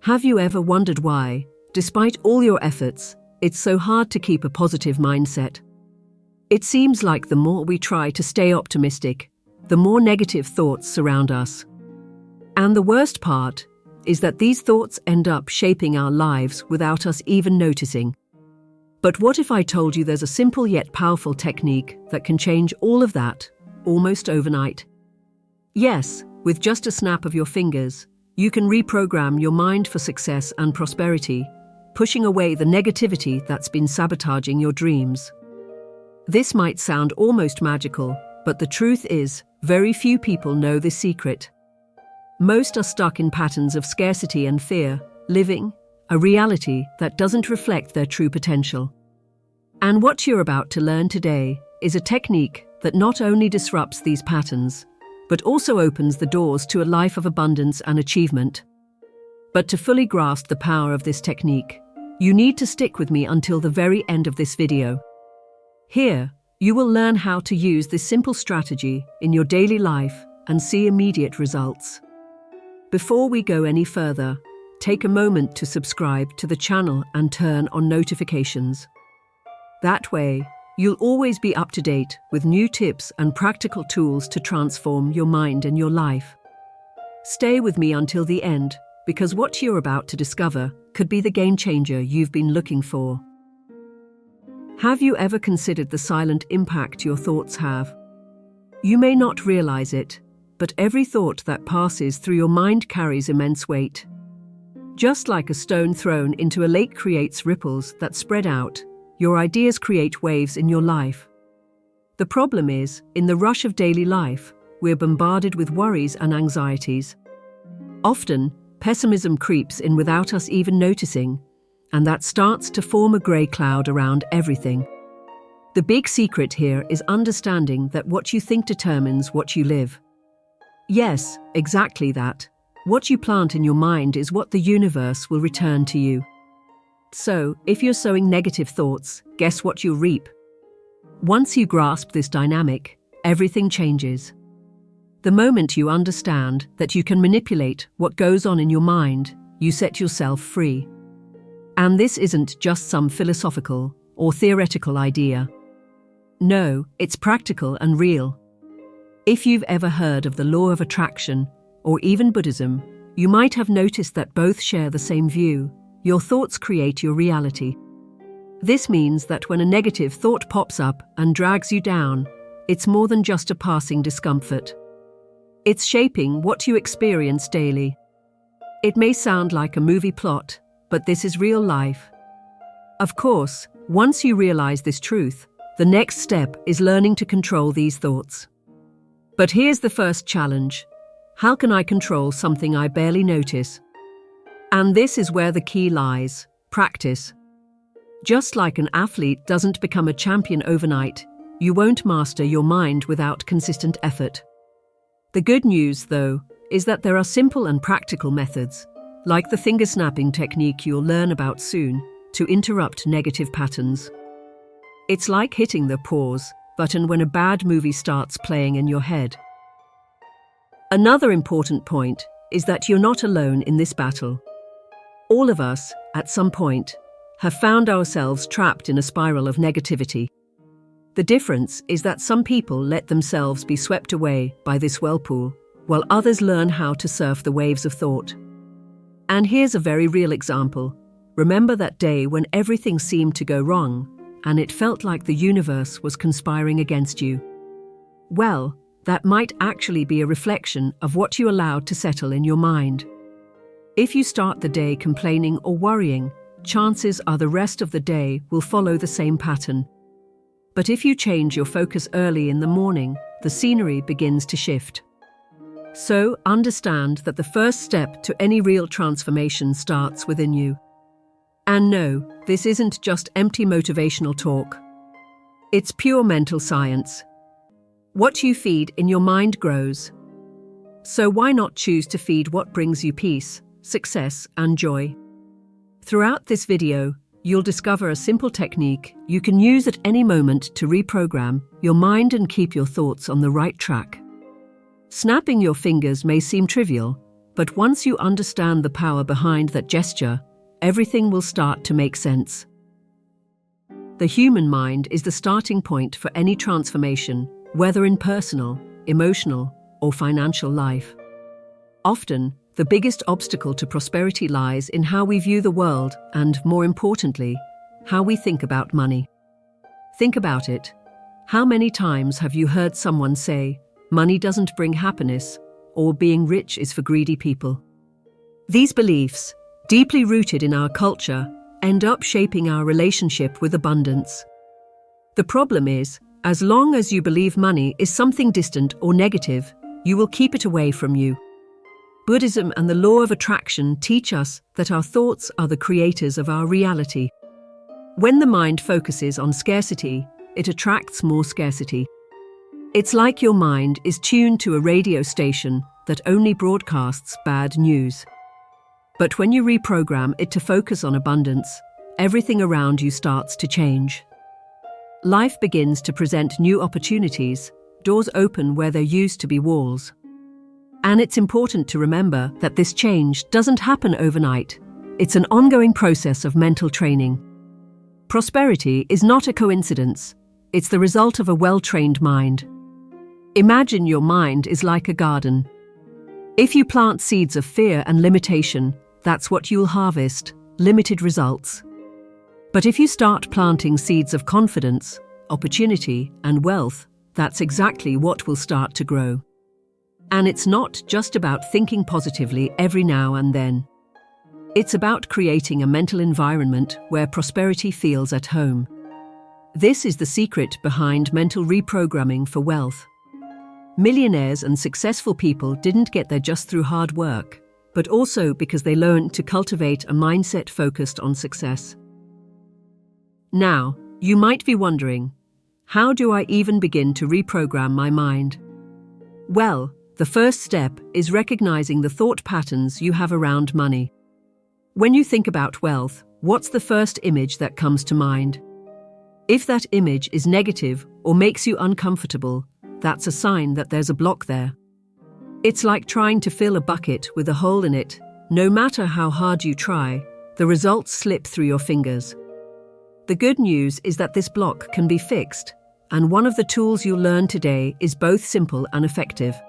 Have you ever wondered why, despite all your efforts, it's so hard to keep a positive mindset? It seems like the more we try to stay optimistic, the more negative thoughts surround us. And the worst part is that these thoughts end up shaping our lives without us even noticing. But what if I told you there's a simple yet powerful technique that can change all of that, almost overnight? Yes, with just a snap of your fingers, you can reprogram your mind for success and prosperity, pushing away the negativity that's been sabotaging your dreams. This might sound almost magical, but the truth is, very few people know this secret. Most are stuck in patterns of scarcity and fear, living a reality that doesn't reflect their true potential. And what you're about to learn today is a technique that not only disrupts these patterns, but also opens the doors to a life of abundance and achievement. But to fully grasp the power of this technique, you need to stick with me until the very end of this video. Here, you will learn how to use this simple strategy in your daily life and see immediate results. Before we go any further, take a moment to subscribe to the channel and turn on notifications. That way, you'll always be up to date with new tips and practical tools to transform your mind and your life. Stay with me until the end, because what you're about to discover could be the game changer you've been looking for. Have you ever considered the silent impact your thoughts have? You may not realize it, but every thought that passes through your mind carries immense weight. Just like a stone thrown into a lake creates ripples that spread out, your ideas create waves in your life. The problem is, in the rush of daily life, we're bombarded with worries and anxieties. Often, pessimism creeps in without us even noticing, and that starts to form a grey cloud around everything. The big secret here is understanding that what you think determines what you live. Yes, exactly that. What you plant in your mind is what the universe will return to you. So, if you're sowing negative thoughts, guess what you'll reap? Once you grasp this dynamic, everything changes. The moment you understand that you can manipulate what goes on in your mind, you set yourself free. And this isn't just some philosophical or theoretical idea. No, it's practical and real. If you've ever heard of the law of attraction, or even Buddhism, you might have noticed that both share the same view. Your thoughts create your reality. This means that when a negative thought pops up and drags you down, it's more than just a passing discomfort. It's shaping what you experience daily. It may sound like a movie plot, but this is real life. Of course, once you realize this truth, the next step is learning to control these thoughts. But here's the first challenge. How can I control something I barely notice? And this is where the key lies: practice. Just like an athlete doesn't become a champion overnight, you won't master your mind without consistent effort. The good news, though, is that there are simple and practical methods, like the finger snapping technique you'll learn about soon, to interrupt negative patterns. It's like hitting the pause button when a bad movie starts playing in your head. Another important point is that you're not alone in this battle. All of us, at some point, have found ourselves trapped in a spiral of negativity. The difference is that some people let themselves be swept away by this whirlpool, while others learn how to surf the waves of thought. And here's a very real example. Remember that day when everything seemed to go wrong, and it felt like the universe was conspiring against you? Well, that might actually be a reflection of what you allowed to settle in your mind. If you start the day complaining or worrying, chances are the rest of the day will follow the same pattern. But if you change your focus early in the morning, the scenery begins to shift. So understand that the first step to any real transformation starts within you. And no, this isn't just empty motivational talk. It's pure mental science. What you feed in your mind grows. So why not choose to feed what brings you peace, success, and joy? Throughout this video, you'll discover a simple technique you can use at any moment to reprogram your mind and keep your thoughts on the right track. Snapping your fingers may seem trivial, But once you understand the power behind that gesture, everything will start to make sense. The human mind is the starting point for any transformation, whether in personal, emotional, or financial life. Often, the biggest obstacle to prosperity lies in how we view the world and, more importantly, how we think about money. Think about it. How many times have you heard someone say, "Money doesn't bring happiness," or "being rich is for greedy people"? These beliefs, deeply rooted in our culture, end up shaping our relationship with abundance. The problem is, as long as you believe money is something distant or negative, you will keep it away from you. Buddhism and the law of attraction teach us that our thoughts are the creators of our reality. When the mind focuses on scarcity, it attracts more scarcity. It's like your mind is tuned to a radio station that only broadcasts bad news. But when you reprogram it to focus on abundance, everything around you starts to change. Life begins to present new opportunities, doors open where there used to be walls. And it's important to remember that this change doesn't happen overnight. It's an ongoing process of mental training. Prosperity is not a coincidence. It's the result of a well-trained mind. Imagine your mind is like a garden. If you plant seeds of fear and limitation, that's what you'll harvest, limited results. But if you start planting seeds of confidence, opportunity, and wealth, that's exactly what will start to grow. And it's not just about thinking positively every now and then. It's about creating a mental environment where prosperity feels at home. This is the secret behind mental reprogramming for wealth. Millionaires and successful people didn't get there just through hard work, but also because they learned to cultivate a mindset focused on success. Now, you might be wondering, how do I even begin to reprogram my mind? Well, the first step is recognizing the thought patterns you have around money. When you think about wealth, what's the first image that comes to mind? If that image is negative or makes you uncomfortable, that's a sign that there's a block there. It's like trying to fill a bucket with a hole in it. No matter how hard you try, the results slip through your fingers. The good news is that this block can be fixed, and one of the tools you'll learn today is both simple and effective.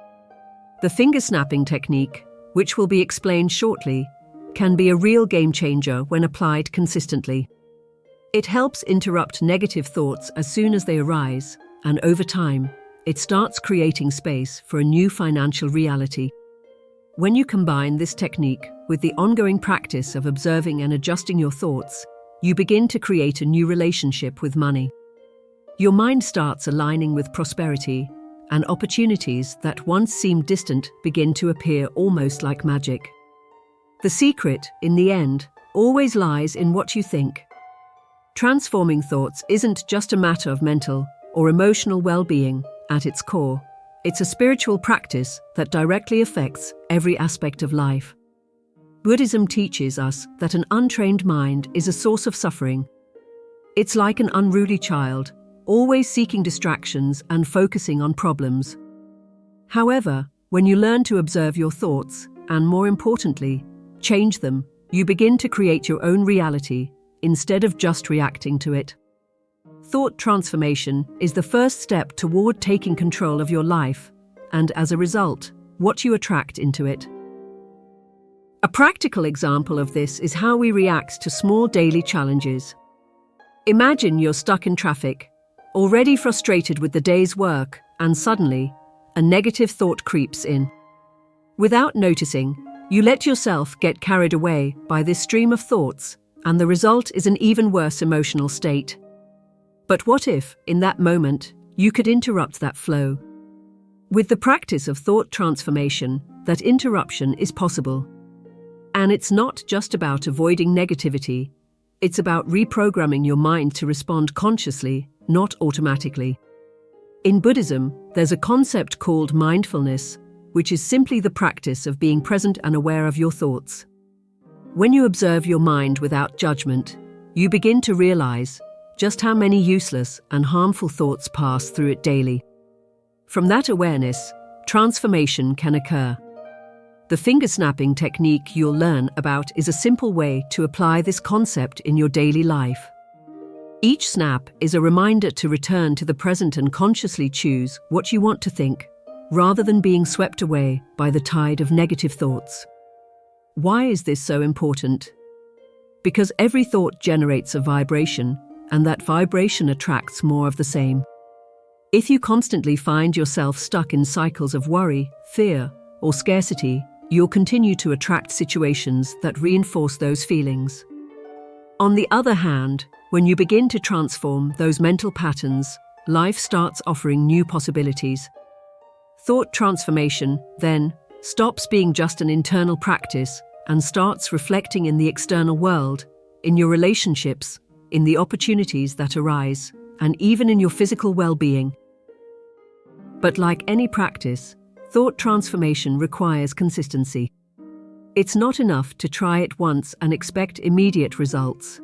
The finger snapping technique, which will be explained shortly, can be a real game changer when applied consistently. It helps interrupt negative thoughts as soon as they arise, and over time, it starts creating space for a new financial reality. When you combine this technique with the ongoing practice of observing and adjusting your thoughts, you begin to create a new relationship with money. Your mind starts aligning with prosperity, and opportunities that once seemed distant begin to appear almost like magic. The secret, in the end, always lies in what you think. Transforming thoughts isn't just a matter of mental or emotional well-being at its core. It's a spiritual practice that directly affects every aspect of life. Buddhism teaches us that an untrained mind is a source of suffering. It's like an unruly child, always seeking distractions and focusing on problems. However, when you learn to observe your thoughts, and more importantly, change them, you begin to create your own reality instead of just reacting to it. Thought transformation is the first step toward taking control of your life, and as a result, what you attract into it. A practical example of this is how we react to small daily challenges. Imagine you're stuck in traffic, already frustrated with the day's work, and suddenly, a negative thought creeps in. Without noticing, you let yourself get carried away by this stream of thoughts, and the result is an even worse emotional state. But what if, in that moment, you could interrupt that flow? With the practice of thought transformation, that interruption is possible. And it's not just about avoiding negativity, it's about reprogramming your mind to respond consciously, not automatically. In Buddhism, there's a concept called mindfulness, which is simply the practice of being present and aware of your thoughts. When you observe your mind without judgment, you begin to realize just how many useless and harmful thoughts pass through it daily. From that awareness, transformation can occur. The finger-snapping technique you'll learn about is a simple way to apply this concept in your daily life. Each snap is a reminder to return to the present and consciously choose what you want to think, rather than being swept away by the tide of negative thoughts. Why is this so important? Because every thought generates a vibration, and that vibration attracts more of the same. If you constantly find yourself stuck in cycles of worry, fear, or scarcity, you'll continue to attract situations that reinforce those feelings. On the other hand, when you begin to transform those mental patterns, life starts offering new possibilities. Thought transformation, then, stops being just an internal practice and starts reflecting in the external world, in your relationships, in the opportunities that arise, and even in your physical well-being. But like any practice, thought transformation requires consistency. It's not enough to try it once and expect immediate results.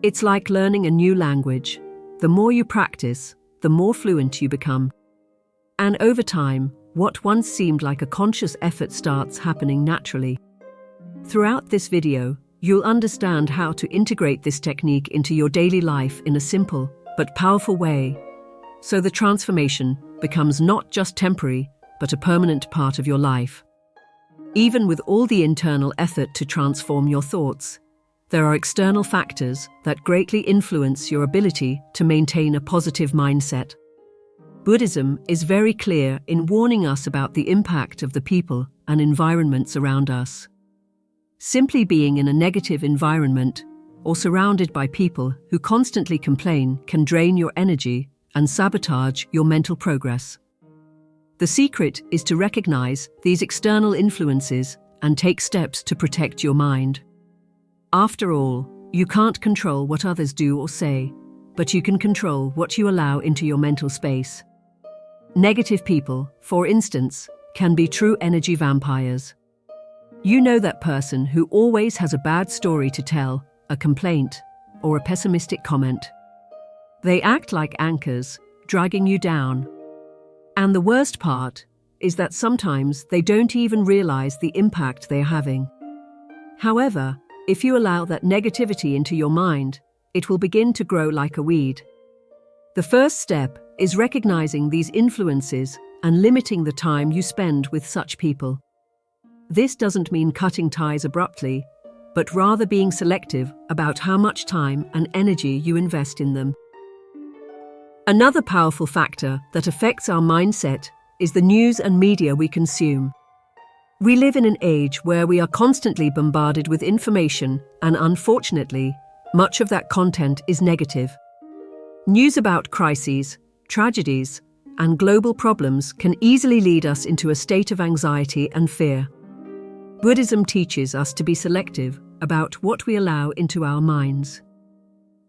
It's like learning a new language. The more you practice, the more fluent you become. And over time, what once seemed like a conscious effort starts happening naturally. Throughout this video, you'll understand how to integrate this technique into your daily life in a simple but powerful way, so the transformation becomes not just temporary, but a permanent part of your life. Even with all the internal effort to transform your thoughts, there are external factors that greatly influence your ability to maintain a positive mindset. Buddhism is very clear in warning us about the impact of the people and environments around us. Simply being in a negative environment or surrounded by people who constantly complain can drain your energy and sabotage your mental progress. The secret is to recognize these external influences and take steps to protect your mind. After all, you can't control what others do or say, but you can control what you allow into your mental space. Negative people, for instance, can be true energy vampires. You know that person who always has a bad story to tell, a complaint, or a pessimistic comment. They act like anchors, dragging you down. And the worst part is that sometimes they don't even realize the impact they are having. However, if you allow that negativity into your mind, it will begin to grow like a weed. The first step is recognizing these influences and limiting the time you spend with such people. This doesn't mean cutting ties abruptly, but rather being selective about how much time and energy you invest in them. Another powerful factor that affects our mindset is the news and media we consume. We live in an age where we are constantly bombarded with information, and unfortunately, much of that content is negative. News about crises, tragedies, and global problems can easily lead us into a state of anxiety and fear. Buddhism teaches us to be selective about what we allow into our minds.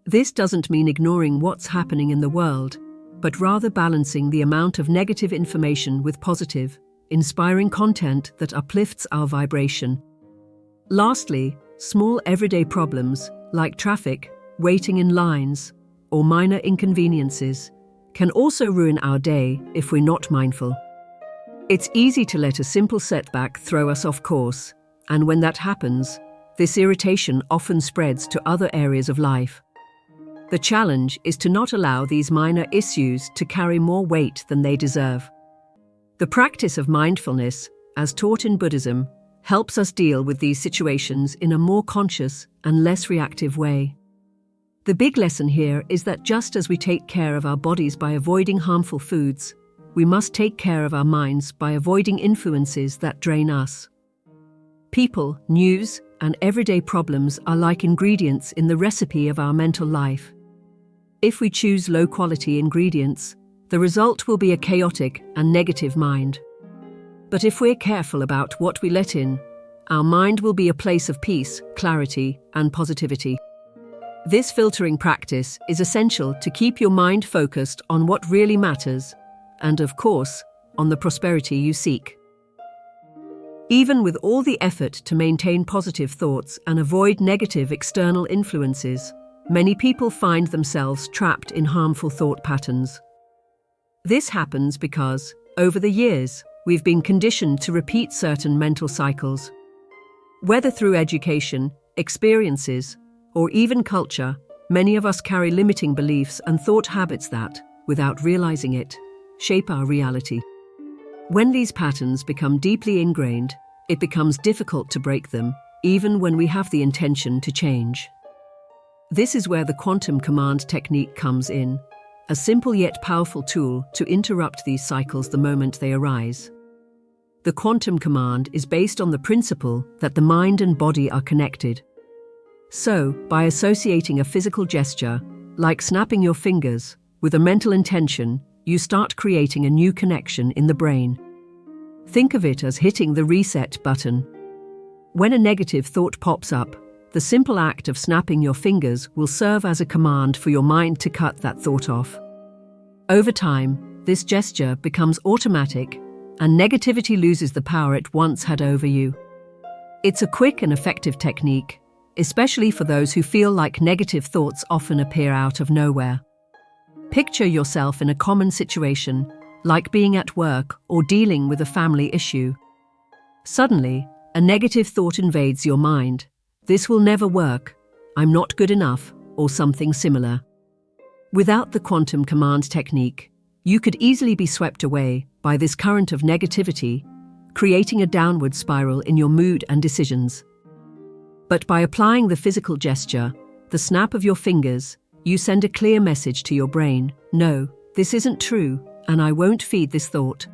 This doesn't mean ignoring what's happening in the world, but rather balancing the amount of negative information with positive, inspiring content that uplifts our vibration. Lastly, small everyday problems like traffic, waiting in lines, or minor inconveniences can also ruin our day if we're not mindful. It's easy to let a simple setback throw us off course, and when that happens, this irritation often spreads to other areas of life. The challenge is to not allow these minor issues to carry more weight than they deserve. The practice of mindfulness, as taught in Buddhism, helps us deal with these situations in a more conscious and less reactive way. The big lesson here is that just as we take care of our bodies by avoiding harmful foods, we must take care of our minds by avoiding influences that drain us. People, news, and everyday problems are like ingredients in the recipe of our mental life. If we choose low-quality ingredients, the result will be a chaotic and negative mind. But if we're careful about what we let in, our mind will be a place of peace, clarity, and positivity. This filtering practice is essential to keep your mind focused on what really matters, and of course, on the prosperity you seek. Even with all the effort to maintain positive thoughts and avoid negative external influences, many people find themselves trapped in harmful thought patterns. This happens because, over the years, we've been conditioned to repeat certain mental cycles. Whether through education, experiences, or even culture, many of us carry limiting beliefs and thought habits that, without realizing it, shape our reality. When these patterns become deeply ingrained, it becomes difficult to break them, even when we have the intention to change. This is where the quantum command technique comes in, a simple yet powerful tool to interrupt these cycles the moment they arise. The quantum command is based on the principle that the mind and body are connected. So, by associating a physical gesture, like snapping your fingers, with a mental intention, you start creating a new connection in the brain. Think of it as hitting the reset button. When a negative thought pops up, the simple act of snapping your fingers will serve as a command for your mind to cut that thought off. Over time, this gesture becomes automatic, and negativity loses the power it once had over you. It's a quick and effective technique, especially for those who feel like negative thoughts often appear out of nowhere. Picture yourself in a common situation, like being at work or dealing with a family issue. Suddenly, a negative thought invades your mind. This will never work, I'm not good enough, or something similar. Without the quantum command technique, you could easily be swept away by this current of negativity, creating a downward spiral in your mood and decisions. But by applying the physical gesture, the snap of your fingers, you send a clear message to your brain: no, this isn't true, and I won't feed this thought.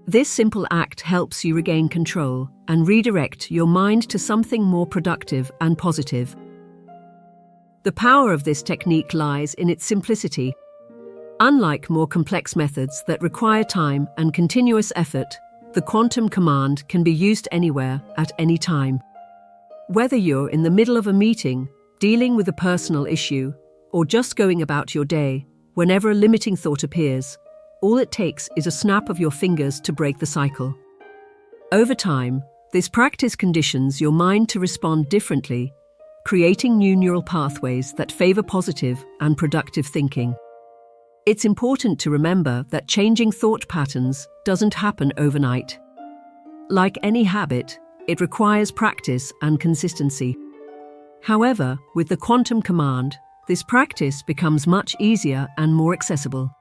This simple act helps you regain control and redirect your mind to something more productive and positive. The power of this technique lies in its simplicity. Unlike more complex methods that require time and continuous effort, the quantum command can be used anywhere, at any time. Whether you're in the middle of a meeting, dealing with a personal issue, or just going about your day, whenever a limiting thought appears, all it takes is a snap of your fingers to break the cycle. Over time, this practice conditions your mind to respond differently, creating new neural pathways that favor positive and productive thinking. It's important to remember that changing thought patterns doesn't happen overnight. Like any habit, it requires practice and consistency. However, with the quantum command, this practice becomes much easier and more accessible.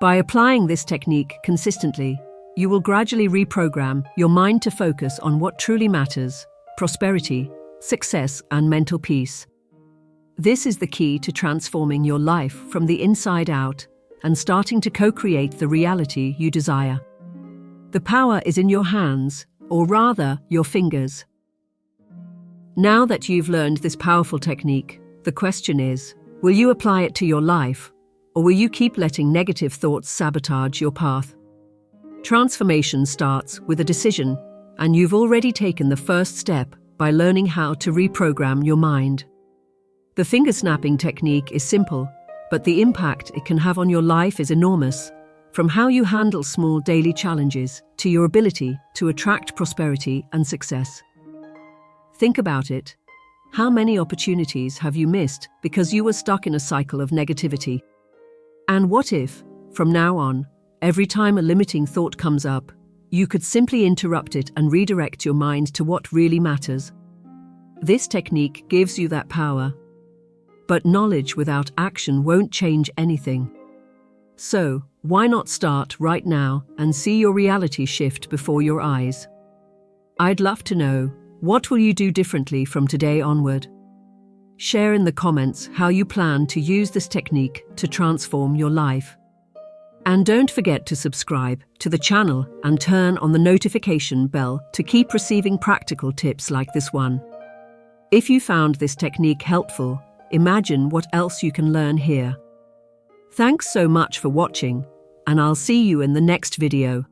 By applying this technique consistently, you will gradually reprogram your mind to focus on what truly matters: prosperity, success, and mental peace. This is the key to transforming your life from the inside out and starting to co-create the reality you desire. The power is in your hands, or rather, your fingers. Now that you've learned this powerful technique, the question is, will you apply it to your life, or will you keep letting negative thoughts sabotage your path? Transformation starts with a decision, and you've already taken the first step by learning how to reprogram your mind. The finger snapping technique is simple, but the impact it can have on your life is enormous, from how you handle small daily challenges to your ability to attract prosperity and success. Think about it. How many opportunities have you missed because you were stuck in a cycle of negativity? And what if, from now on, every time a limiting thought comes up, you could simply interrupt it and redirect your mind to what really matters? This technique gives you that power. But knowledge without action won't change anything. So, why not start right now and see your reality shift before your eyes? I'd love to know, what will you do differently from today onward? Share in the comments how you plan to use this technique to transform your life. And don't forget to subscribe to the channel and turn on the notification bell to keep receiving practical tips like this one. If you found this technique helpful, imagine what else you can learn here. Thanks so much for watching, and I'll see you in the next video.